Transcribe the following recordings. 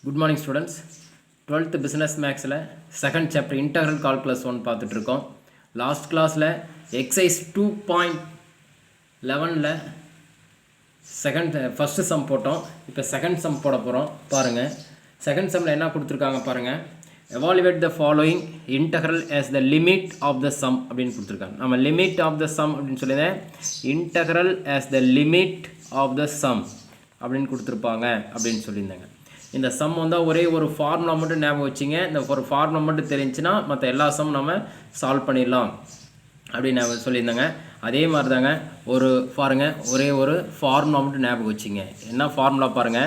Good morning students. 12th business maths second chapter integral calculus 1 பார்த்துட்டு இருக்கோம். Last classல exercise 2.11ல first sum போட்டோம். இப்போ second sum போட போறோம். பாருங்க. second sumல என்ன கொடுத்திருக்காங்க பாருங்க. Evaluate the following integral as the limit of the sum அப்படினு கொடுத்திருக்காங்க. நம்ம limit of the sum அப்படினு சொல்லிதே integral as the limit of the sum அப்படினு கொடுத்திருப்பாங்க அப்படினு சொல்லிருந்தாங்க. இந்த சம் வந்து ஒரே ஒரு ஃபார்முலா மட்டும் ஞாபகம் வச்சிங்க. இந்த ஒரு ஃபார்முலா மட்டும் தெரிஞ்சுனா மற்ற எல்லா சம் நம்ம சால்வ் பண்ணிடலாம் அப்படின்னு சொல்லியிருந்தாங்க. அதே மாதிரி தாங்க பாருங்க ஒரே ஒரு ஃபார்முலா மட்டும் ஞாபகம் வச்சிங்க. என்ன ஃபார்முலா பாருங்க,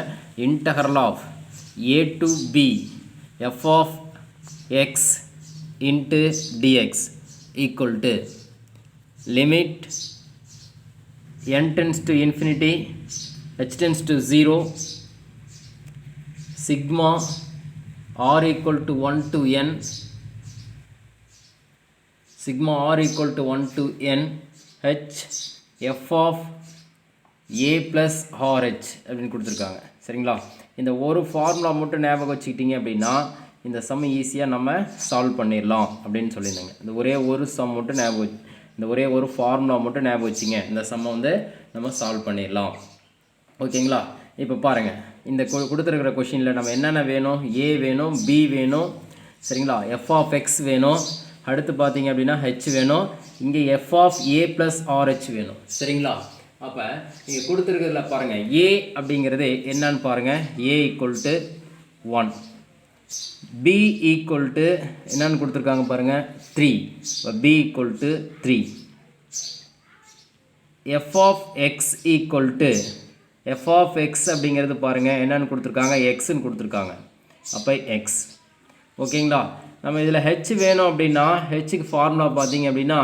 integral of a to b f of x into dx equal to limit n tends to infinity h tends to 0 sigma r equal to 1 to n sigma r equal to 1 to n h f of a plus rh அப்படின்னு கொடுத்துருக்காங்க. சரிங்களா, இந்த ஒரு formula மட்டும் ஞாபகம் வச்சுக்கிட்டீங்க அப்படின்னா இந்த சம் ஈஸியாக நம்ம சால்வ் பண்ணிடலாம் அப்படின்னு சொல்லியிருந்தாங்க. இந்த ஒரே ஒரு சம் மட்டும் இந்த ஒரே ஒரு ஃபார்முலா மட்டும் ஞாபகம் வச்சிங்க, இந்த சம்மை வந்து நம்ம சால்வ் பண்ணிடலாம். ஓகேங்களா, இப்போ பாருங்கள் இந்த கொடுத்துருக்கிற கொஷினில் நம்ம என்னென்ன வேணும், ஏ வேணும், பி வேணும், சரிங்களா, எஃப் ஆஃப் எக்ஸ் வேணும், அடுத்து பார்த்தீங்க அப்படின்னா ஹெச் வேணும், இங்கே F of A plus R H வேணும். சரிங்களா, அப்போ இங்கே கொடுத்துருக்கிறதுல பாருங்கள் ஏ அப்படிங்கிறது என்னன்னு பாருங்கள், A equal to 1, B equal to என்னன்னு கொடுத்துருக்காங்க பாருங்கள் 3, இப்போ B equal to 3, F of X equal to f of x அப்படிங்கிறது பாருங்கள் என்னன்னு கொடுத்துருக்காங்க, xன்னு கொடுத்துருக்காங்க, அப்போ x. ஓகேங்களா, நம்ம இதில் h வேணும் அப்படின்னா ஹெச்சுக்கு ஃபார்முலா பார்த்தீங்க அப்படின்னா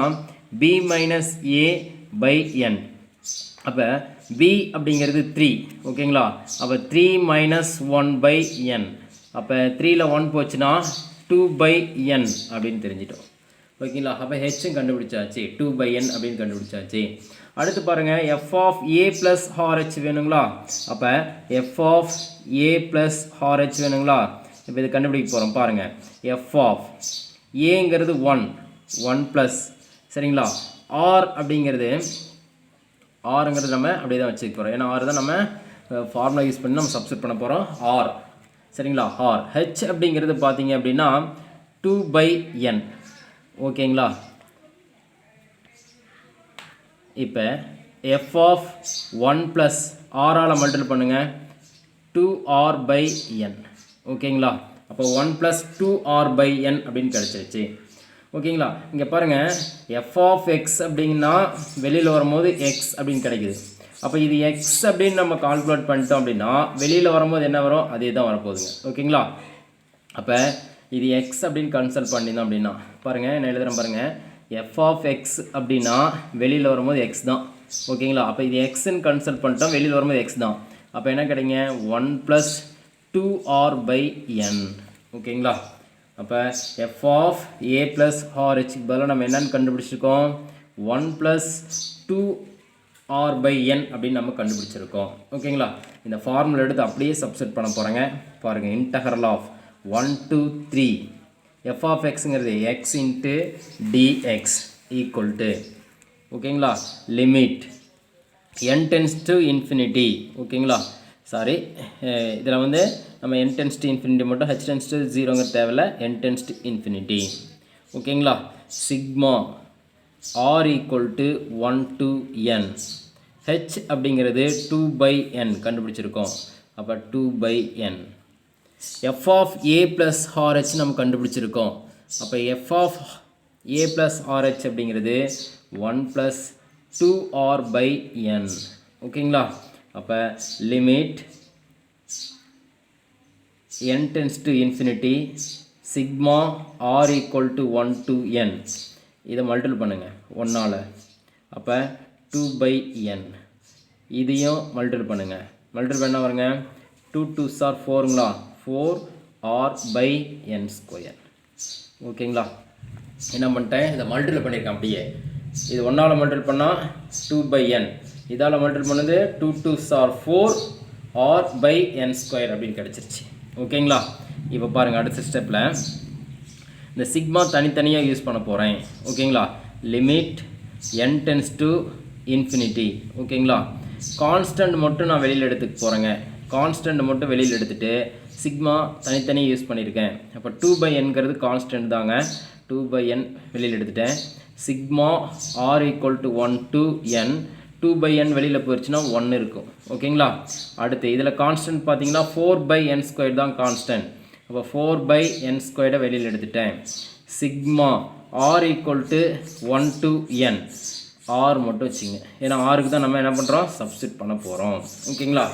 b மைனஸ் ஏ பை என். அப்போ b அப்படிங்கிறது 3. ஓகேங்களா, அப்போ 3 மைனஸ் 1 பை என். அப்போ 3ல் 1 போச்சுன்னா 2 பை என் அப்படின்னு தெரிஞ்சிட்டோம். ஓகேங்களா, அப்போ ஹெச்சும் கண்டுபிடிச்சாச்சு, 2 பை என் அப்படின்னு கண்டுபிடிச்சாச்சு. அடுத்து பாருங்கள் F of A plus R H வேணுங்களா, அப்போ F of A plus R H வேணுங்களா. இப்போ இது கண்டுபிடிக்க போகிறோம் பாருங்கள், எஃப் ஆஃப் ஏங்கிறது 1 ப்ளஸ், சரிங்களா, ஆர் அப்படிங்கிறது ஆருங்கிறது நம்ம அப்படியே தான் வச்சுக்க போகிறோம், ஏன்னா ஆர் தான் நம்ம ஃபார்முலா யூஸ் பண்ணி நம்ம சப்ஸ்டிட் பண்ண போகிறோம், ஆர். சரிங்களா, ஆர். ஹெச் அப்படிங்கிறது பார்த்தீங்க அப்படின்னா 2 பை என். ஓகேங்களா, இப்போ எஃப் ஆஃப் 1 ப்ளஸ் ஆரால் மல்டிபிள் பண்ணுங்கள் 2r பை என். ஓகேங்களா, அப்போ 1 ப்ளஸ் 2r பை என் அப்படின்னு கிடச்சிருச்சு. ஓகேங்களா, இங்கே பாருங்கள் எஃப் ஆஃப் எக்ஸ் அப்படின்னா வெளியில் வரும்போது எக்ஸ் அப்படின்னு கிடைக்குது. அப்போ இது எக்ஸ் அப்படின்னு நம்ம கால்குலேட் பண்ணிட்டோம் அப்படின்னா வெளியில் வரும்போது என்ன வரும், அதே தான் வரப்போகுதுங்க. ஓகேங்களா, அப்போ இது எக்ஸ் அப்படின்னு கன்சல்ட் பண்ணியிருந்தோம் அப்படின்னா பாருங்கள் என்ன எழுதுகிறேன் பாருங்கள், எஃப் ஆஃப் எக்ஸ் அப்படின்னா வெளியில் வரும்போது எக்ஸ் தான். ஓகேங்களா, அப்போ இது எக்ஸ்ன்னு கன்சல்ட் பண்ணிட்டோம், வெளியில் வரும்போது எக்ஸ் தான். அப்போ என்ன கிடைங்க, 1 ப்ளஸ் 2r பை என். ஓகேங்களா, அப்போ F of A plus R H பதிலாக நம்ம என்னென்னு கண்டுபிடிச்சிருக்கோம், 1 ப்ளஸ் 2r பை என் அப்படின்னு நம்ம கண்டுபிடிச்சிருக்கோம். ஓகேங்களா, இந்த ஃபார்முலா எடுத்து அப்படியே சப்ஸ்டிட் பண்ண போகிறேங்க. பாருங்கள், integral of 1 to 3 f of xங்கிறது x into dx equal to, ஓகேங்களா, limit n tends to infinity. ஓகேங்களா, சாரி, இதில் வந்து நம்ம n tends to infinity மட்டும் h tends to 0ங்கிற தேவையில்ல, n tends to infinity. ஓகேங்களா, sigma r equal to 1 to n, h அப்படிங்கிறது 2 by n கண்டுபிடிச்சிருக்கோம், அப்போ 2 by n. f of a plus rh நம்ம கண்டுபிடிச்சிருக்கோம், அப்போ f of a plus rh அப்படிங்கிறது 1 plus 2r by n. ஓகேங்களா, அப்போ limit n tends to infinity sigma r equal to 1 to n. இதை மல்டிபிள் பண்ணுங்கள் 1ஆல், அப்போ 2 by n. இதையும் மல்டிபிள் பண்ணுங்கள், மல்டிபிள் பண்ண வருங்க 2 2s are 4ங்களா, 4r by n square. ஓகேங்களா, என்ன பண்ணிட்டேன், இதை மல்டிபிள் பண்ணியிருக்கேன் அப்படியே. இது 1ஆல் மல்டிபிள் பண்ணால் 2 by n, இதால் மல்டிபிள் பண்ணது 2 2s are 4r by n square அப்படின்னு கிடச்சிருச்சு. ஓகேங்களா? இப்போ பாருங்கள் அடுத்த ஸ்டெப்பில் இந்த சிக்மா தனித்தனியாக யூஸ் பண்ண போகிறேன். ஓகேங்களா? Limit n tends to infinity. ஓகேங்களா? கான்ஸ்டன்ட் மட்டும் நான் வெளியில் எடுத்துக்க போகிறேங்க. கான்ஸ்டன்ட் மட்டும் வெளியில் எடுத்துகிட்டு சிக்மா தனித்தனி யூஸ் பண்ணியிருக்கேன். அப்போ 2/nங்கிறது கான்ஸ்டன்ட் தாங்க. 2/n வெளியில் எடுத்துட்டேன். Sigma r = 1 to n. 2/n வெளியில் போயிடுச்சுன்னா 1 இருக்கும். ஓகேங்களா? அடுத்து இதில் கான்ஸ்டன்ட் பார்த்தீங்கன்னா 4/n² தான் கான்ஸ்டன்ட். அப்போ 4/n² வெளியில் எடுத்துட்டேன். Sigma r = 1 to n. r மட்டும் வச்சுங்க. ஏன்னா ஆருக்கு தான் நம்ம என்ன பண்ணுறோம், சப்ஸ்டிட் பண்ண போகிறோம். ஓகேங்களா?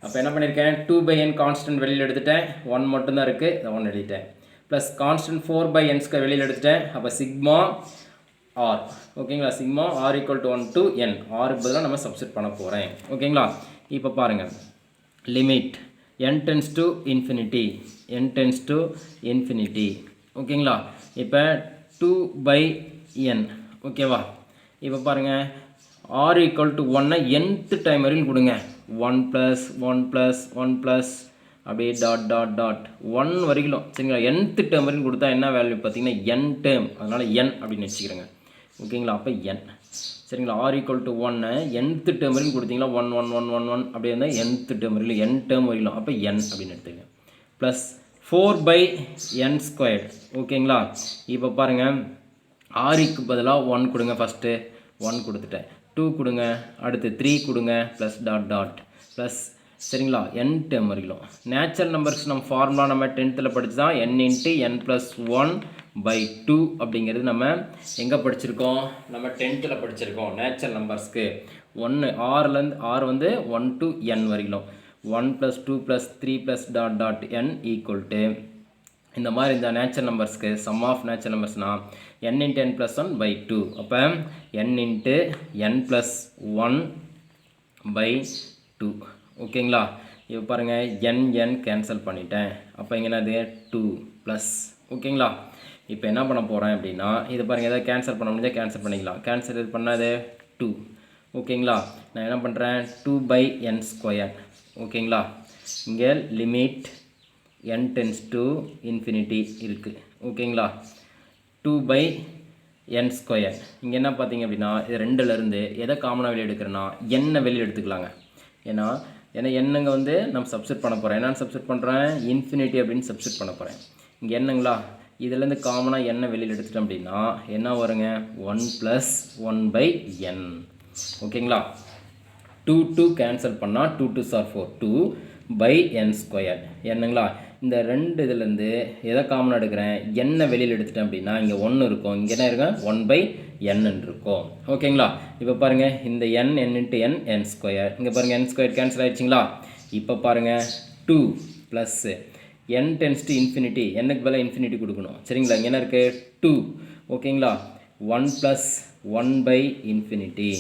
அப்போ என்ன பண்ணியிருக்கேன், 2/n கான்ஸ்டன்ட் வெளியில் எடுத்துட்டேன். 1 மட்டும்தான் இருக்குது, இதை 1 எழுதிட்டேன். ப்ளஸ் கான்ஸ்டன்ட் 4/n² வெளியில் எடுத்துட்டேன். அப்போ சிக்மா r. ஓகேங்களா? Sigma r = 1 to n. ஆருக்கு பதிலாக நம்ம சப்ஸ்டிட் பண்ண போகிறேன். ஓகேங்களா? இப்போ பாருங்கள், limit n tends to infinity. n tends to infinity. ஓகேங்களா? இப்போ 2/n. ஓகேவா? இப்போ பாருங்கள், r = 1 nth டைம் வரைக்கும் கொடுங்க. 1 + 1 + 1 + அப்படியே டாட் டாட் டாட் 1 வரைக்கும். சரிங்களா? nth டேர்ம் வரைக்கும் கொடுத்தா என்ன வேல்யூ பார்த்தீங்கன்னா n டேர்ம். அதனால் n அப்படின்னு வச்சுக்கிறேங்க. ஓகேங்களா? அப்போ n. சரிங்களா? r = 1 nth டேர்ம் வரைக்கும் கொடுத்தீங்களா 1 1 1 1 1 அப்படியே இருந்தால் nth டேர்ம் வரைக்கும் n டேர்ம் வரைக்கும். அப்போ n அப்படின்னு எடுத்துக்கங்க. Plus 4/n². ஓகேங்களா? இப்போ பாருங்கள், rக்கு பதிலாக 1 கொடுங்க. ஃபஸ்ட்டு 1 கொடுத்துட்டேன். 2 கொடுங்க. அடுத்து 3 கொடுங்க. Plus dot dot plus. சரிங்களா? n டேர்ம் வரைக்கும். நேச்சுரல் நம்பர்ஸ் நம்ம ஃபார்முலா நம்ம 10th படிச்சு தான் n × n + 1/2 அப்படிங்கிறது நம்ம எங்கே படிச்சிருக்கோம், நம்ம 10th படிச்சிருக்கோம். நேச்சுரல் நம்பர்ஸ்க்கு 1 ஆர்லேருந்து ஆர் வந்து 1 to n வரைக்கும். 1 + 2 + 3 + டாட் டாட் n = இந்த மாதிரி இந்த நேச்சுரல் நம்பர்ஸ்க்கு சம் ஆஃப் நேச்சுரல் நம்பர்ஸ்னால் n × n + 1/2. அப்போ n × n + 1/2. ஓகேங்களா? இப்போ பாருங்கள், n கேன்சல் பண்ணிட்டேன். அப்போ இங்கே என்னது 2 ப்ளஸ். ஓகேங்களா? இப்போ என்ன பண்ண போகிறேன் அப்படின்னா, இது பாருங்கள், எதாவது கேன்சல் பண்ண முடிஞ்சால் கேன்சல் பண்ணிக்கலாம். கேன்சல் இது பண்ணாது 2. ஓகேங்களா? நான் என்ன பண்ணுறேன், 2/n². ஓகேங்களா? இங்கே limit n tends to infinity இருக்குது. ஓகேங்களா? 2/n². இங்கே என்ன பார்த்தீங்க அப்படின்னா, இது ரெண்டுலேருந்து எதை காமனாக வெளியே எடுக்கிறேன்னா n வெளியே எடுத்துக்கலாங்க. ஏன்னா என்னங்க வந்து நம்ம சப்ஸ்டிட் பண்ண போகிறேன். என்னென்னு சப்ஸ்டிட் பண்ணுறேன், இன்ஃபினிட்டி அப்படின்னு சப்ஸ்டிட் பண்ண போகிறேன். இங்கே என்னங்களா, இதுலேருந்து காமனாக என்ன வெளியில் எடுத்துட்டோம் அப்படின்னா என்ன வருங்க, 1 + 1/n. ஓகேங்களா? 2 கேன்சல் பண்ணால் 2 2s are 4. 2/n². என்னங்களா, இந்த ரெண்டு இதுலேருந்து எதை காமனாக எடுக்கிறேன், என்ன வெளியில் எடுத்துட்டேன் அப்படின்னா இங்கே 1 இருக்கும். இங்கே என்ன இருக்கும், 1/n இருக்கும். ஓகேங்களா? இப்போ பாருங்கள், இந்த n × n n². இங்கே பாருங்கள், n² கேன்சல் ஆகிடுச்சிங்களா? இப்போ பாருங்கள், 2 plus n tends to infinity. என்னக்கு பதிலாக இன்ஃபினிட்டி கொடுக்கணும். சரிங்களா? இங்கே என்ன இருக்குது, 2. ஓகேங்களா? 1 + 1/∞.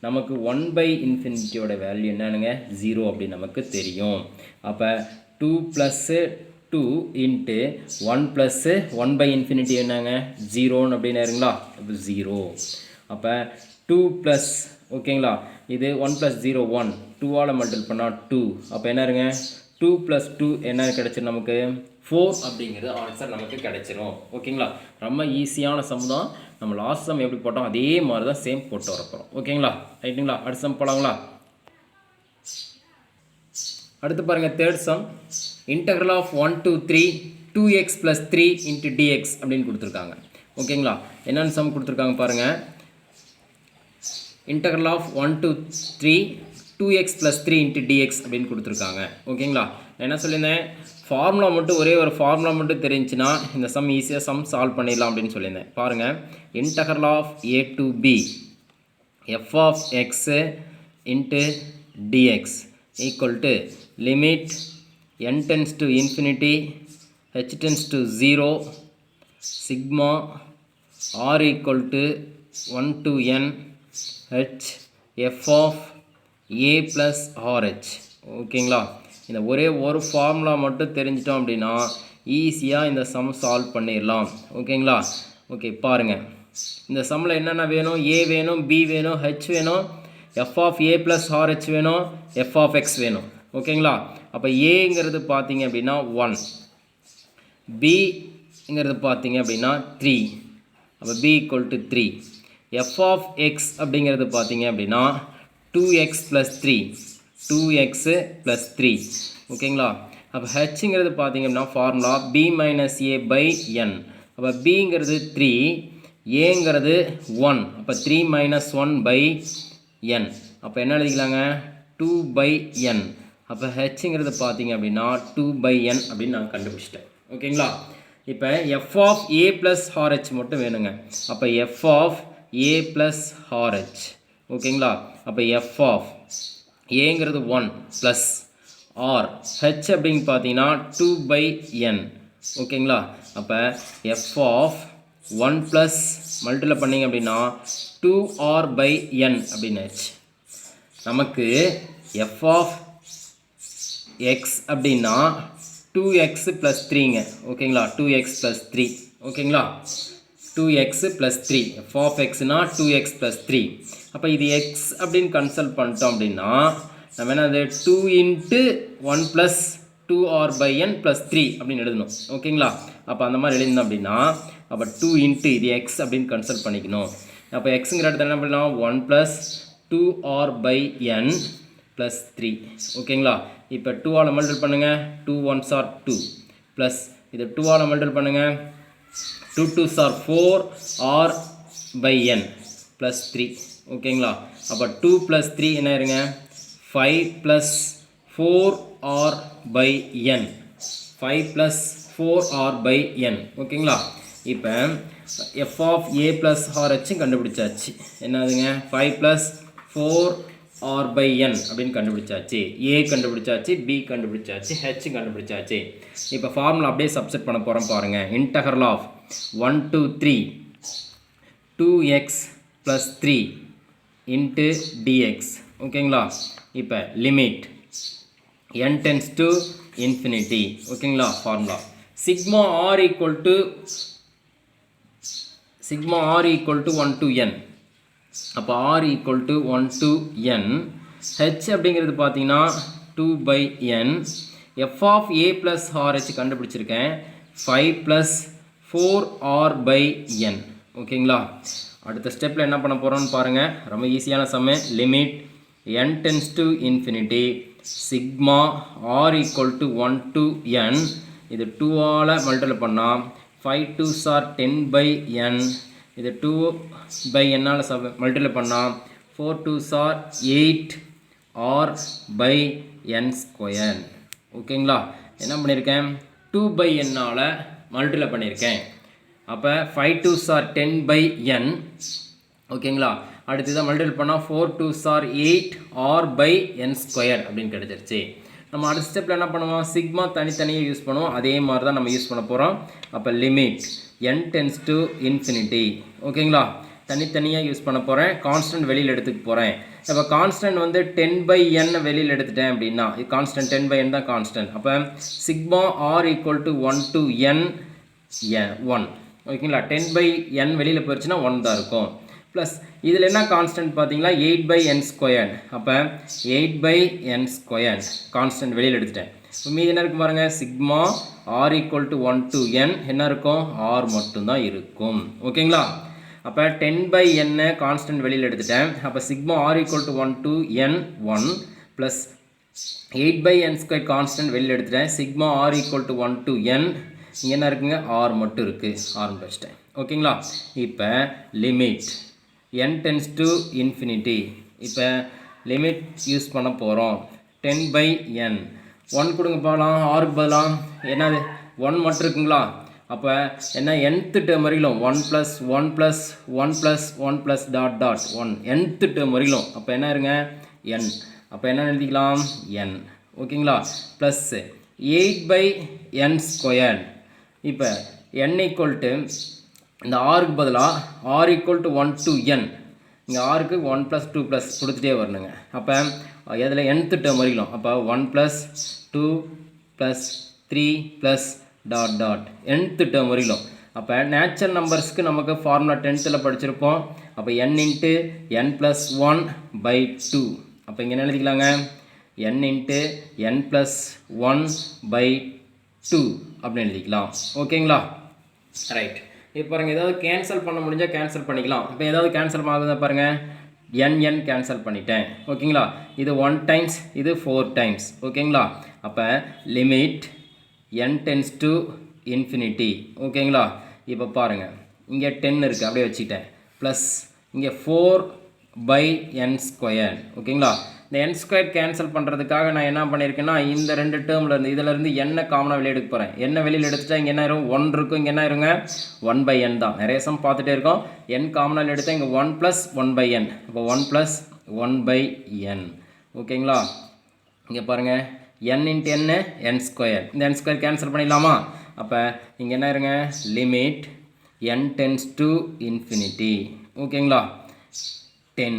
நமக்கு 1/∞ வேல்யூ என்னங்க, 0 அப்படின்னு நமக்கு தெரியும். அப்போ 2 + 2 × 1 + 1/∞ என்னங்க, 0 அப்படின்னு இருங்களா? இப்போ 0. அப்போ 2 ப்ளஸ். ஓகேங்களா? இது 1 + 0 1. 2ஆல் மல்டிபிள் பண்ணால் 2. அப்போ என்ன இருங்க, 2 + 2 என்ன கிடச்சிரும் நமக்கு, 4 அப்படிங்கிறது ஆன்சர் நமக்கு கிடைச்சிரும். ஓகேங்களா? ரொம்ப ஈஸியான சம் தான். நம்ம லாஸ்ட் சம் எப்படி போட்டோம் அதே மாதிரி தான் சேம் போட்டு வரப்போகிறோம். ஓகேங்களா? ரைட்டுங்களா? அடுத்த சம் போகலாங்களா? அடுத்து பாருங்கள், third sum. Integral of 1 to 3 2x + 3 × dx அப்படின்னு கொடுத்துருக்காங்க. ஓகேங்களா? என்னென்னு சம் கொடுத்துருக்காங்க பாருங்கள். Integral of 1 to 3 2x + 3 × dx அப்படின்னு கொடுத்துருக்காங்க. ஓகேங்களா? நான் என்ன சொல்லியிருந்தேன், ஃபார்முலா மட்டும் ஒரே ஒரு ஃபார்முலா மட்டும் தெரிஞ்சுன்னா இந்த சம் ஈஸியாக சம் சால்வ் பண்ணிடலாம் அப்படின்னு சொல்லியிருந்தேன். பாருங்கள், integral of a to b f(x) × dx = limit n tends to infinity h tends to 0 sigma r = 1 to n h f(a + rh). ஓகேங்களா? இந்த ஒரே ஒரு ஃபார்முலா மட்டும் தெரிஞ்சிட்டோம் அப்படின்னா ஈஸியாக இந்த சம் சால்வ் பண்ணிடலாம். ஓகேங்களா? ஓகே, பாருங்கள், இந்த சம்மில் என்னென்ன வேணும், a வேணும், b வேணும், h வேணும், f(a + rh) வேணும், f(x) வேணும். ஓகேங்களா? அப்போ ஏங்கிறது பார்த்தீங்க அப்படின்னா 1, பிங்கிறது பார்த்தீங்க அப்படின்னா 3, அப்போ b equal to 3. f of X அப்படிங்கிறது பார்த்தீங்க அப்படின்னா 2x + 3, 2x + 3. ஓகேங்களா? அப்போ ஹெச்ங்கிறது பார்த்தீங்க அப்படின்னா ஃபார்முலா b - a/n. அப்போ bங்கிறது 3, ஏங்கிறது 1, அப்போ 3 - 1/n. அப்போ என்ன எழுதிக்கலாங்க? 2/n. அப்போ ஹெச்ங்கிறது பார்த்தீங்க அப்படின்னா 2/n அப்படின்னு நான் கண்டுபிடிச்சிட்டேன். ஓகேங்களா? இப்போ f ஆஃப் a + rh மட்டும் வேணுங்க. அப்போ f ஆஃப் a + rh. ஓகேங்களா? அப்போ f ஆஃப் ஏங்கிறது 1 ப்ளஸ் r, h அப்படின்னு பார்த்தீங்கன்னா 2/n. ஓகேங்களா? அப்போ f ஆஃப் 1 ப்ளஸ் மல்டிப்ளை பண்ணிங்க அப்படின்னா 2r/n அப்படின்னு ஆச்சு. நமக்கு f ஆஃப் x அப்படின்னா 2x + 3ங்க. ஓகேங்களா? 2x + 3. ஓகேங்களா? 2x + 3. f ஆஃப் xனா 2x + 3. அப்போ இது x அப்படின்னு கன்சல்ட் பண்ணிட்டோம் அப்படின்னா நம்ம என்னது 2 × 1 + 2r/n + 3 அப்படின்னு எழுதணும். ஓகேங்களா? அப்போ அந்த மாதிரி எழுதணும் அப்படின்னா அப்போ 2 × இது x அப்படின்னு கன்சல்ட் பண்ணிக்கணும். அப்போ xங்கிற இடத்துல என்ன பண்ணலாம்? 1 + 2r/n + 3. ஓகேங்களா? இப்போ 2 ஆல் மல்டிப்ளை பண்ணுங்கள். 2 1s are 2 ப்ளஸ் இது 2 ஆல் மல்டிப்ளை பண்ணுங்கள். 2 2s are 4r/n + 3. ஓகேங்களா? அப்போ 2 + 3 என்ன இருங்க? 5 + 4r/n. 5 + 4r/n. ஓகேங்களா? இப்போ f ஆஃப் a + rh கண்டுபிடிச்சாச்சு. என்னதுங்க? 5 + 4r/n அப்படின்னு கண்டுபிடிச்சாச்சு. a கண்டுபிடிச்சாச்சு, b கண்டுபிடிச்சாச்சு, h கண்டுபிடிச்சாச்சு. இப்போ ஃபார்முலா அப்படியே சப்ஸ்டிட் பண்ண போகிறோம் பாருங்கள். Integral of 1 to 3 2x + 3 into dx. ஓகேங்களா? இப்போ limit n tends to infinity. ஓகேங்களா? Formula sigma r equal to 1 to n. அப்போ r equal to 1 to n. h அப்படிங்கிறது பார்த்தீங்கன்னா 2/n. f of a + rh கண்டுபிடிச்சிருக்கேன். 5 + 4r/n. ஓகேங்களா? அடுத்த ஸ்டெப்பில் என்ன பண்ண போகிறோம்னு பாருங்கள். ரொம்ப ஈஸியான sum. Limit n tends to infinity sigma r equal to 1 to n. இது 2 ஆல் மல்டிப்ளை பண்ணால் 5 2s are 10/n. இது 2/n ஆல் மல்டிப்ளை பண்ணால் 4 2s are 8r/n². ஓகேங்களா? என்ன பண்ணியிருக்கேன்? 2/n ஆல் மல்டிப்ளை பண்ணியிருக்கேன். அப்போ 5 2s are 10/n. ஓகேங்களா? அடுத்து இதை மல்டிப்ளை பண்ணால் 4 2s are 8r/n² அப்படின்னு கிடச்சிருச்சு. நம்ம அடுத்த ஸ்டெப்பில் என்ன பண்ணுவோம்? சிக்மா தனித்தனியாக யூஸ் பண்ணுவோம். அதே மாதிரி தான் நம்ம யூஸ் பண்ண போகிறோம். அப்போ limit n tends to infinity. ஓகேங்களா? தனித்தனியாக யூஸ் பண்ண போகிறேன். கான்ஸ்டன்ட் வெளியில் எடுத்துக்க போகிறேன். இப்போ கான்ஸ்டன்ட் வந்து 10/n வெளியில் எடுத்துட்டேன் அப்படின்னா இது கான்ஸ்டன்ட் 10/n தான் கான்ஸ்டன்ட். அப்போ sigma r equal to 1 to n 1. ஓகேங்களா? 10/n வெளியில் போயிடுச்சுன்னா 1 தான் இருக்கும். ப்ளஸ் இதில் என்ன கான்ஸ்டன்ட் பார்த்தீங்களா? 8/n². அப்போ 8/n² கான்ஸ்டன்ட் வெளியில் எடுத்துட்டேன். இப்போ மீதி என்ன இருக்கும் பாருங்கள்? Sigma r equal to 1 to n என்ன இருக்கும்? r மட்டும்தான் இருக்கும். ஓகேங்களா? அப்போ 10/n கான்ஸ்டன்ட் வெளியில் எடுத்துட்டேன். அப்போ sigma r equal to 1 to n 1 plus 8/n² constant வெளியில் எடுத்துட்டேன். Sigma r equal to 1 to n இங்கே என்ன இருக்குங்க? r மட்டும் இருக்குது. r வச்சுட்டேன். ஓகேங்களா? இப்போ limit n tends to infinity. இப்போ லிமிட் யூஸ் பண்ண போகிறோம். 10/n 1 கொடுங்க போகலாம். ஆருக்கு பதிலாம் என்னது 1 மட்டும் இருக்குங்களா? அப்போ என்ன nth டேர்ம் வரையிலும் 1 + 1 + 1 + 1 + டாட் டாட் 1 nth டேர்ம் வரையிலும். அப்போ என்ன இருங்க? n. அப்போ என்ன எழுதிக்கலாம்? n. ஓகேங்களா? Plus 8/n². இப்போ n ஈக்குவல் டு இந்த ஆருக்கு பதிலாக r equal to 1 to n. இங்கே ஆருக்கு 1 + 2 + கொடுத்துட்டே வரணுங்க. அப்போ எதில் nth டேர்ம் வரையிலும். அப்போ 1 + 2 + 3 + டாட் டாட் nth டேர்ம் வரையிலும். அப்போ நேச்சுரல் நம்பர்ஸ்க்கு நமக்கு ஃபார்முலா 10th படிச்சிருப்போம். அப்போ n × n + 1/2. அப்போ இங்கே என்ன எழுதிக்கலாங்க? n இன்ட்டு n ப்ளஸ் 1/2 அப்படின்னு எழுதிக்கலாம். ஓகேங்களா? ரைட். இப்போ பாருங்கள், ஏதாவது கேன்சல் பண்ண முடிஞ்சால் கேன்சல் பண்ணிக்கலாம். இப்போ ஏதாவது கேன்சல் ஆகுதா பாருங்கள், n கேன்சல் பண்ணிட்டேன். ஓகேங்களா? இது 1 டைம்ஸ், இது 4 டைம்ஸ். ஓகேங்களா? அப்போ limit n tends to infinity. ஓகேங்களா? இப்போ பாருங்கள், இங்கே 10 இருக்குது, அப்படியே வச்சுக்கிட்டேன். ப்ளஸ் இங்கே 4/n². ஓகேங்களா? இந்த n ஸ்கொயர் கேன்சல் பண்ணுறதுக்காக நான் என்ன பண்ணியிருக்கேன்னா, இந்த 2 டேர்ம்லேருந்து இதிலேருந்து என்ன காமனாக வெளியே எடுக்க போகிறேன். என்ன வெளியில் எடுத்துட்டா இங்கே என்ன ஆயிரும், 1 இருக்கும். இங்கே என்ன ஆயிருங்க, 1/n தான். நிறைய சம் பார்த்துட்டே இருக்கோம். n காமனாக எடுத்தால் இங்கே 1 + 1/n. இப்போ 1 + 1/n. ஓகேங்களா? இங்கே பாருங்கள், n இன்ட்டு n ஸ்கொயர். இந்த n ஸ்கொயர் கேன்சல் பண்ணிடலாமா? அப்போ இங்கே என்ன ஆயிருங்க, limit n tends to infinity. ஓகேங்களா? 10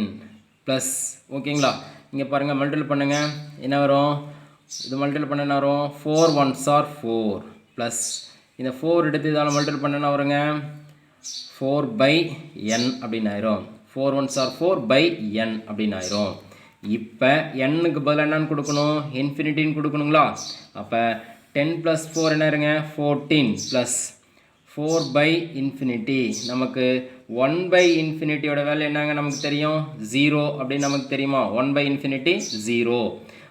ப்ளஸ். ஓகேங்களா? இங்கே பாருங்கள், மல்டிபிள் பண்ணுங்கள், என்ன வரும், இது மல்டிபிள் பண்ண என்ன வரும், 4 1s are 4 ப்ளஸ் இந்த 4 எடுத்து இதால் மல்டிபிள் பண்ண என்ன வருங்க, 4/n அப்படின்னு ஆயிரும். 4 1s are 4/n அப்படின்னு ஆயிரும். இப்போ n-க்கு பதில் என்னன்னு கொடுக்கணும், இன்ஃபினிட்டின்னு கொடுக்கணுங்களா? அப்போ 10 + 4 என்ன இருங்க, 14 ப்ளஸ் 4/∞. நமக்கு 1/∞ வேல்யூ என்னங்க நமக்கு தெரியும், 0 அப்படின்னு நமக்கு தெரியுமா? 1/∞ 0.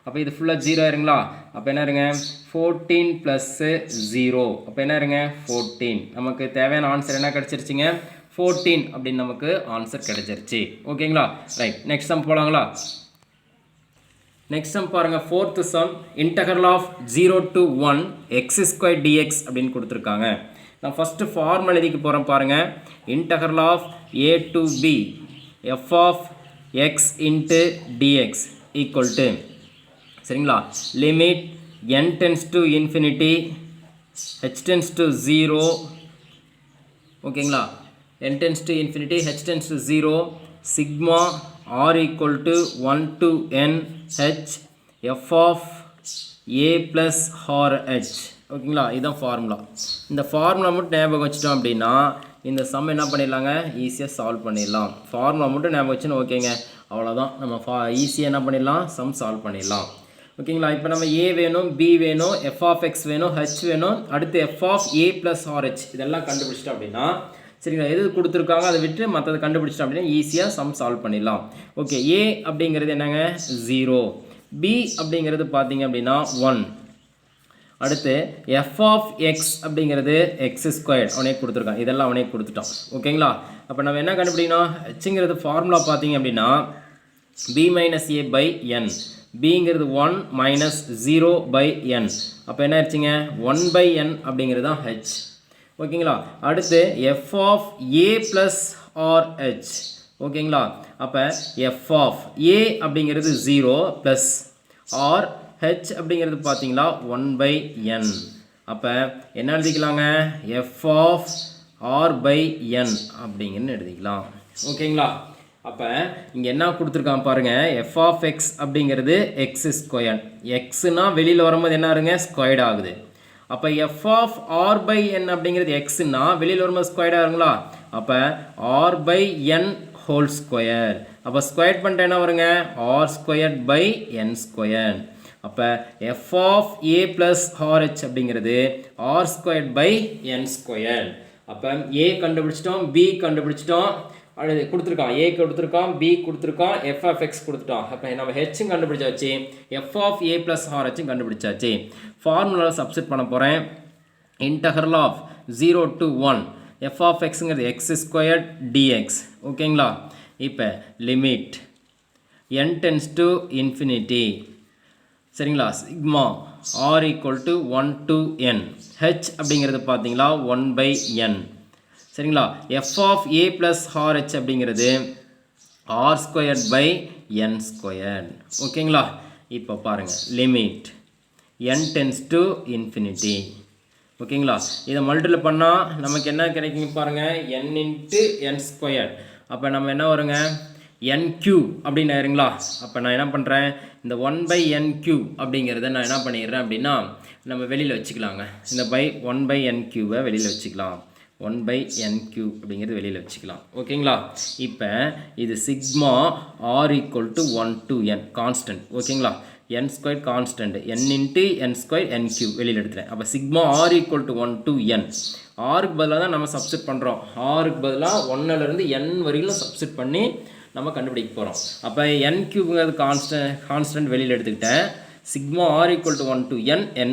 அப்போ இது ஃபுல்லாக 0 ஆயிருங்களா? அப்போ என்ன இருங்க, 14 + 0. அப்போ என்ன இருங்க, 14. நமக்கு தேவையான ஆன்சர் என்ன கிடச்சிருச்சிங்க, 14 அப்படின்னு நமக்கு ஆன்சர் கிடச்சிருச்சு. ஓகேங்களா? ரைட். நெக்ஸ்ட் சம் போகலாங்களா? நெக்ஸ்ட் சம் பாருங்கள், 4th sum. Integral of 0 to 1 x² dx அப்படின்னு கொடுத்துருக்காங்க. நான் ஃபஸ்ட்டு ஃபார்முலா எழுதிக்க போகிறேன் பாருங்கள். Integral of a to b f of x into dx equal to, சரிங்களா, limit n tends to infinity h tends to 0. ஓகேங்களா? n tends to infinity h tends to 0 sigma r equal to 1 to n h f of a plus r h. ஓகேங்களா? இதுதான் formula. இந்த formula மட்டும் ஞாபகம் வச்சிட்டோம் அப்படின்னா இந்த சம் என்ன பண்ணிடலாங்க, ஈஸியாக சால்வ் பண்ணிடலாம். ஃபார்முலா மட்டும் ஞாபகம் வச்சுன்னு ஓகேங்க, அவ்வளோதான். நம்ம ஈஸியாக என்ன பண்ணிடலாம், சம் சால்வ் பண்ணிடலாம். ஓகேங்களா? இப்போ நம்ம a வேணும், b வேணும், f of x வேணும், h வேணும், அடுத்து f of a plus rh இதெல்லாம் கண்டுபிடிச்சிட்டோம் அப்படின்னா, சரிங்களா, எது கொடுத்துருக்காங்க அதை விட்டு மற்றது கண்டுபிடிச்சிட்டோம் அப்படின்னா ஈஸியாக சம் சால்வ் பண்ணிடலாம். ஓகே, a அப்படிங்கிறது என்னங்க, 0. b அப்படிங்கிறது பார்த்தீங்க அப்படின்னா 1. அடுத்து f of x அப்படிங்கிறது x². அவனே கொடுத்துருக்கான், இதெல்லாம் அவனே கொடுத்துட்டான். ஓகேங்களா? அப்போ நம்ம என்ன கண்டுபிடிக்கணும், ஹெச்ங்கிறது ஃபார்முலா பார்த்தீங்க அப்படின்னா b - a/n. bங்கிறது 1 - 0/n. அப்போ என்ன ஆயிடுச்சுங்க, 1/n அப்படிங்கிறது தான் h. ஓகேங்களா? அடுத்து f of a plus rh. ஓகேங்களா? அப்போ f of a அப்படிங்கிறது 0 ப்ளஸ் r h அப்படிங்கிறது பார்த்தீங்களா 1/n. அப்போ என்ன எழுதிக்கலாங்க, f of r/n அப்படிங்கன்னு எழுதிக்கலாம். ஓகேங்களா? அப்போ இங்கே என்ன கொடுத்துருக்கான் பாருங்கள், f of x அப்படிங்கிறது x². எக்ஸ்னா வெளியில் வரும்போது என்ன ஆகுங்க, ஸ்கொயர்ட் ஆகுது. அப்போ f of r/n அப்படிங்கிறது எக்ஸ்னா வெளியில் வரும்போது ஸ்கொயர்ட் ஆகுங்களா? அப்போ r/n ஹோல் ஸ்கொயர். அப்போ ஸ்கொயர் பண்ணிட்டு என்ன வருங்க, r²/n². அப்போ f of a plus rh அப்படிங்கிறது r²/n². அப்போ a கண்டுபிடிச்சிட்டோம், b கண்டுபிடிச்சிட்டோம், அது கொடுத்துருக்கான், a கொடுத்துருக்கான், b கொடுத்துருக்கான், f of x கொடுத்துட்டான். அப்போ நம்ம ஹெச்சும் கண்டுபிடிச்சாச்சு, f of a plus rh கண்டுபிடிச்சாச்சு. ஃபார்முலாவில் சப்ஸ்டிட் பண்ண போகிறேன். Integral of 0 to 1 f of xங்கிறது x² dx. ஓகேங்களா? இப்போ limit n tends to infinity, சரிங்களா, sigma r equal to 1 to n. h அப்படிங்கிறது பார்த்தீங்களா 1/n. சரிங்களா? f of a plus rh அப்படிங்கிறது r²/n². ஓகேங்களா? இப்போ பாருங்கள், limit n tends to infinity. ஓகேங்களா? இதை மல்டிபிள் பண்ணால் நமக்கு என்ன கிடைக்குங்க பாருங்கள், n × n². அப்போ நம்ம என்ன வருங்க, n³ அப்படின்னு ஆயிருங்களா? அப்போ நான் என்ன பண்ணுறேன், இந்த 1/n³ அப்படிங்கிறத நான் என்ன பண்ணிடுறேன் அப்படின்னா நம்ம வெளியில் வச்சுக்கலாங்க. இந்த 1/n³ வெளியில் வச்சுக்கலாம். 1/n³ அப்படிங்கிறது வெளியில் வச்சுக்கலாம். ஓகேங்களா? இப்போ இது sigma r equal to 1 to n constant. ஓகேங்களா? n square constant n into n square n cube வெளியில் எடுத்துகிறேன். அப்போ sigma R equal to 1 to n. ஆருக்கு பதிலாக தான் நம்ம சப்ஸ்டிட் பண்ணுறோம். ஆருக்கு பதிலாக 1லேருந்து n வரையிலும் சப்ஸ்டிட் பண்ணி நம்ம கண்டுபிடிக்க போகிறோம். அப்போ n கியூப்ங்கிறது கான்ஸ்டன்ட் வெளியில் எடுத்துக்கிட்டேன். Sigma R equal to 1 to n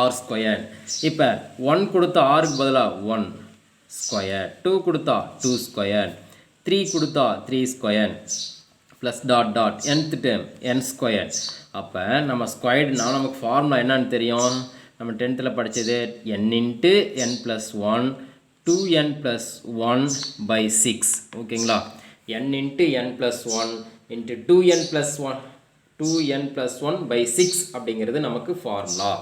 R square. இப்போ 1 கொடுத்தா ஆருக்கு பதிலாக 1 ஸ்கொயர், 2 கொடுத்தா 2 ஸ்கொயர், 3 கொடுத்தா 3 square plus dot dot nth term n square. அப்போ நம்ம ஸ்கொயர்டுனா நமக்கு ஃபார்முலா என்னன்னு தெரியும், நம்ம 10th படித்தது n into n plus 1 2n plus 1 by 6. ஓகேங்களா, n into n plus 1 into 2n plus 1 by 6 அப்படிங்கிறது நமக்கு ஃபார்முலா.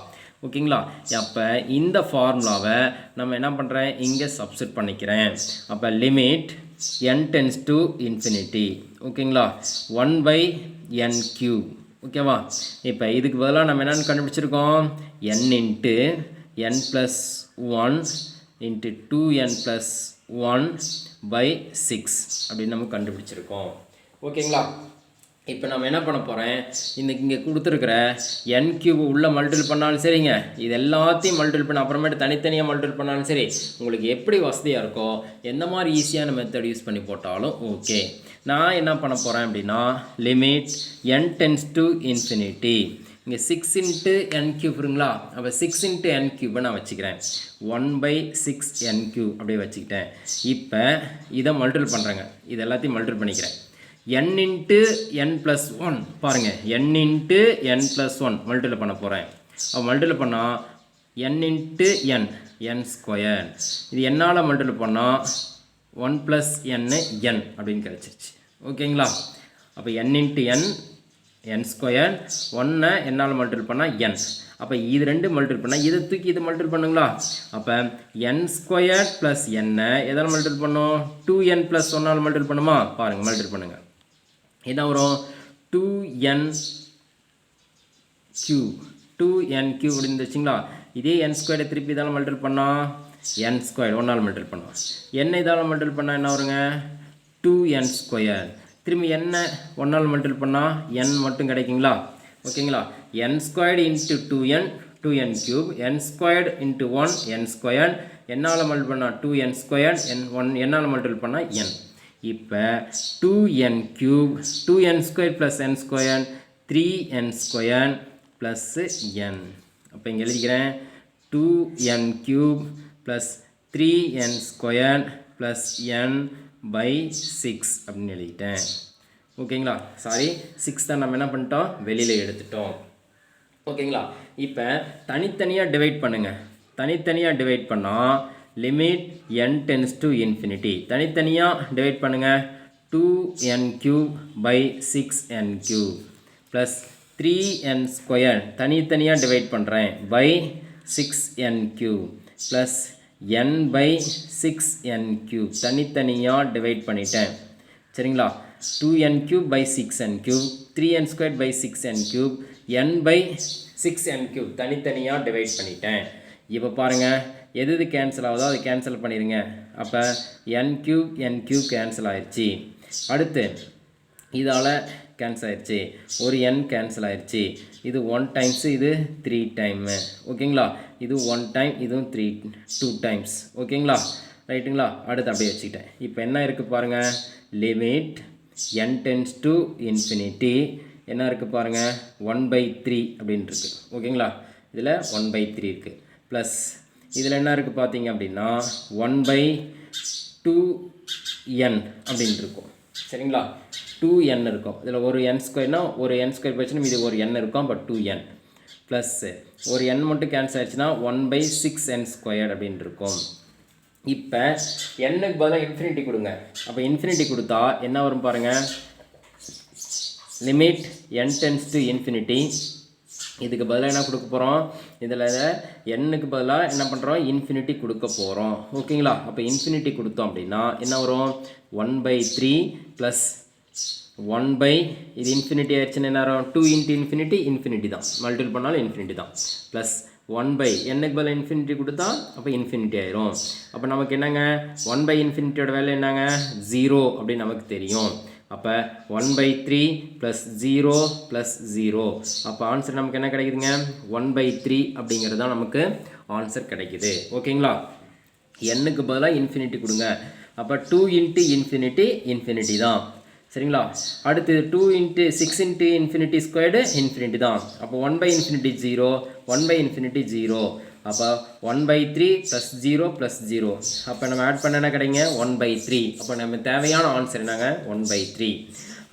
ஓகேங்களா, அப்போ இந்த ஃபார்முலாவை நம்ம என்ன பண்ணுறேன், இங்கே சப்ஸ்டிட் பண்ணிக்கிறேன். அப்போ limit n tends to infinity. ஓகேங்களா, 1 by n cube. ஓகேவா, இப்போ இதுக்கு பதிலாக நம்ம என்னென்னு கண்டுபிடிச்சிருக்கோம், n into n plus 1 into 2n plus 1 by 6 அப்படின்னு நம்ம கண்டுபிடிச்சிருக்கோம். ஓகேங்களா, இப்போ நம்ம என்ன பண்ண போகிறேன், இங்கே கொடுத்துருக்குற n கியூப் உள்ள மல்டிபிள் பண்ணாலும் சரிங்க, இது எல்லாத்தையும் மல்டிபிள் பண்ண அப்புறமேட்டு தனித்தனியாக மல்டிபிள் பண்ணாலும் சரி, உங்களுக்கு எப்படி வசதியாக இருக்கோ எந்த மாதிரி ஈஸியான மெத்தட் யூஸ் பண்ணி போட்டாலும் ஓகே. நான் என்ன பண்ண போகிறேன் அப்படின்னா, limit n tends to infinity. இங்கே 6 இன்ட்டு n கியூப் இருங்களா, அப்போ 6 இன்ட்டு n கியூப்பை நான் வச்சுக்கிறேன். 1 by 6 n கியூப் அப்படியே வச்சுக்கிட்டேன். இப்போ இதை மல்டிபிள் பண்ணுறேங்க, இது எல்லாத்தையும் மல்டிபிள் பண்ணிக்கிறேன். n இன்ட்டு n ப்ளஸ் 1 பாருங்கள், n into n plus 1 multiple பண்ண போகிறேன். அப்போ மல்டிபிள் பண்ணால் n இன்ட்டு n ஸ்கொயர், இது என்னால் மல்டிபிள் பண்ணால் 1 ப்ளஸ் n அப்படின்னு கிடச்சிருச்சு. ஓகேங்களா, அப்போ n இன்ட்டு n ஸ்கொயர், 1 என்னால் மல்டிபிள் பண்ணால் n. அப்போ இது ரெண்டு மல்டிபிள் பண்ணால் இதை தூக்கி இது மல்டிபிள் பண்ணுங்களா, அப்போ n ஸ்கொயர் ப்ளஸ் n எதால் மல்டிபிள் பண்ணோம், 2n ப்ளஸ் 1 மல்டிபிள் பண்ணுமா, பாருங்கள் மல்டிபிள் பண்ணுங்கள். என்ன வரும், 2n கியூப் அப்படின்னு வச்சிங்களா. இதே n ஸ்கொயரை திருப்பி இதால் மல்டிபிள் பண்ணால் n ஸ்கொயர் 1 மல்டிபிள் பண்ணோம். n இதால் மல்டிபிள் பண்ணால் என்ன வருங்க, 2n ஸ்கொயர். திரும்பி n 1 மல்டிபிள் பண்ணால் n மட்டும் கிடைக்குங்களா. ஓகேங்களா, n squared into 2n cube, n squared into 1 n square, என்னால் மல்டிபிள் பண்ணால் 2n ஸ்கொயர், என்னால் மல்டிபிள் பண்ணால் n. இப்போ 2n cube, 2n square plus n square, 3n square plus n. அப்போ இங்கே எழுதிக்கிறேன் 2n cube plus 3n square plus n by 6 அப்படின்னு எழுதிட்டேன். ஓகேங்களா, சாரி 6 தான் நம்ம என்ன பண்ணிட்டோம், வெளியில் எடுத்துட்டோம். ஓகேங்களா, இப்போ தனித்தனியாக டிவைட் பண்ணுங்கள். தனித்தனியாக டிவைட் பண்ணால் limit n tends to infinity. தனித்தனியாக டிவைட் பண்ணுங்கள். 2n cube by 6n cube plus 3n square தனித்தனியாக டிவைட் பண்ணுறேன் by 6n cube plus n by 6n cube தனித்தனியாக டிவைட் பண்ணிட்டேன். சரிங்களா, 2n cube by 6n cube, 3n square by 6n cube, n by 6n cube தனித்தனியாக divide பண்ணிட்டேன். இப்போ பாருங்கள், எது கேன்சல் ஆகுதோ அது கேன்சல் பண்ணிடுங்க. அப்போ n கியூப் கேன்சல் ஆயிடுச்சு. அடுத்து இதால் கேன்சல் ஆயிடுச்சு, ஒரு n கேன்சல் ஆயிடுச்சு. இது 1 டைம்ஸ், இது 3 டைமு. ஓகேங்களா, இது 1 டைம், இதுவும் 2 டைம்ஸ். ஓகேங்களா, ரைட்டுங்களா. அடுத்து அப்படியே வச்சுக்கிட்டேன். இப்போ என்ன இருக்குது பாருங்கள், limit n tends to infinity என்ன இருக்குது பாருங்கள், 1/3 அப்படின்னு இருக்குது. ஓகேங்களா, இதில் 1/3 இருக்குது. ப்ளஸ் இதில் என்ன இருக்குது பார்த்தீங்க அப்படின்னா 1/2n அப்படின்னு இருக்கும். சரிங்களா, 2n இருக்கும். இதில் ஒரு n ஸ்கொயர்னா ஒரு n ஸ்கொயர் போச்சுன்னா இது ஒரு n இருக்கும். அப்போ 2n ப்ளஸ் ஒரு n மட்டும் கேன்சல் ஆயிடுச்சுன்னா 1/6n ஸ்கொயர் அப்படின்னு இருக்கும். இப்போ n-க்கு பதிலாக இன்ஃபினிட்டி கொடுங்க. அப்போ இன்ஃபினிட்டி கொடுத்தா என்ன வரும் பாருங்கள், limit n tends to infinity. இதுக்கு பதிலாக என்ன கொடுக்க போகிறோம், இதில் n-க்கு பதிலாக என்ன பண்ணுறோம், இன்ஃபினிட்டி கொடுக்க போகிறோம். ஓகேங்களா, அப்போ இன்ஃபினிட்டி கொடுத்தோம் அப்படின்னா என்ன வரும், 1/3 ப்ளஸ் 1 இது இன்ஃபினிட்டி ஆயிடுச்சுன்னு என்ன வரும், 2 இன்ட்டு இன்ஃபினிட்டி தான், மல்டிபிள் பண்ணாலும் இன்ஃபினிட்டி தான். ப்ளஸ் 1 n-க்கு பதிலாக இன்ஃபினிட்டி கொடுத்தா அப்போ இன்ஃபினிட்டி ஆயிரும். அப்போ நமக்கு என்னங்க 1/∞ வேல்யூ என்னங்க 0 அப்படின்னு நமக்கு தெரியும். அப்போ 1/3 ப்ளஸ் 0 ப்ளஸ் 0. அப்போ ஆன்சர் நமக்கு என்ன கிடைக்குதுங்க? 1/3 அப்படிங்கிறது தான் நமக்கு ஆன்சர் கிடைக்குது. ஓகேங்களா? எண்ணுக்கு பதிலாக இன்ஃபினிட்டி கொடுங்க. அப்போ 2 இன்ட்டு இன்ஃபினிட்டி இன்ஃபினிட்டி தான். சரிங்களா? அடுத்து 2 into 6 into infinity squared infinity தான். அப்போ 1/infinity 0, 1/infinity 0. அப்போ 1/3 ப்ளஸ் 0 ப்ளஸ் 0. அப்போ நம்ம ஆட் பண்ண என்ன கிடைங்க? 1/3. அப்போ நம்ம தேவையான ஆன்சர் என்னங்க? 1/3.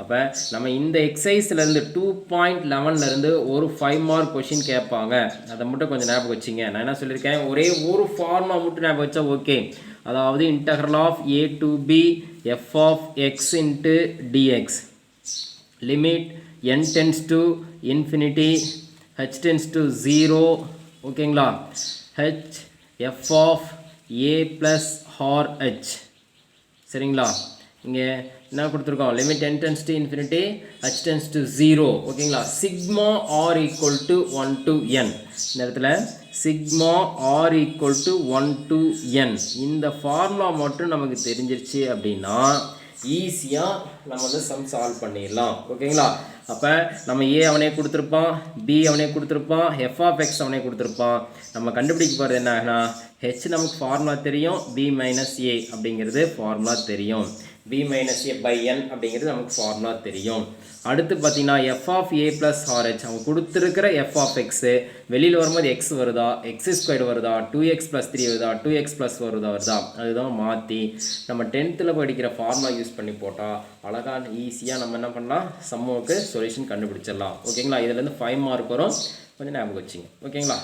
அப்போ நம்ம இந்த எக்ஸசைஸ்லேருந்து 2.11லேருந்து ஒரு 5 மார்க் கொஷின் கேட்பாங்க. அதை மட்டும் கொஞ்சம் ஞாபகம் வச்சுங்க. நான் என்ன சொல்லியிருக்கேன்? ஒரே ஒரு ஃபார்முலா மட்டும் ஞாபகம் வச்சா ஓகே. அதாவது integral of a to b f of x into dx limit n tends to infinity h tends to 0. ஓகேங்களா? h f of a plus r h. சரிங்களா? இங்கே என்ன கொடுத்துருக்கோம்? Limit n tends to infinity h tends to 0. ஓகேங்களா? Sigma r equal to 1 to n. இந்த இடத்துல sigma r equal to 1 to n. இந்த formula மட்டும் நமக்கு தெரிஞ்சிருச்சு அப்படின்னா ஈஸியாக நம்ம வந்து சம் சால்வ் பண்ணிடலாம். ஓகேங்களா? அப்போ நம்ம ஏ அவனே கொடுத்துருப்பான், பி அவனே கொடுத்துருப்பான், எஃப் ஆஃப் எக்ஸ் அவனே கொடுத்துருப்பான். நம்ம கண்டுபிடிக்க போகிறது என்னன்னா ஹெச் நமக்கு ஃபார்முலா தெரியும், பி மைனஸ் ஏ அப்படிங்கிறது ஃபார்முலா தெரியும், b minus A by N அப்படிங்கிறது நமக்கு ஃபார்முலா தெரியும். அடுத்து பார்த்தீங்கன்னா F of A plus R H அவங்க கொடுத்துருக்கிற எஃப் ஆஃப் எக்ஸு வெளியில் வரும்போது எக்ஸ் வருதா, எக்ஸ் ஸ்கொயர் வருதா, 2x + 3 வருதா, 2x + வருதா, அதுதான் மாற்றி நம்ம 10th படிக்கிற ஃபார்முலா யூஸ் பண்ணி போட்டால் அழகாக ஈஸியாக நம்ம என்ன பண்ணலாம்? சம்முக்கு சொல்யூஷன் கண்டுபிடிச்சிடலாம். ஓகேங்களா? இதுலேருந்து 5 மார்க் வரும், கொஞ்சம் ஞாபகம் வச்சுங்க. ஓகேங்களா?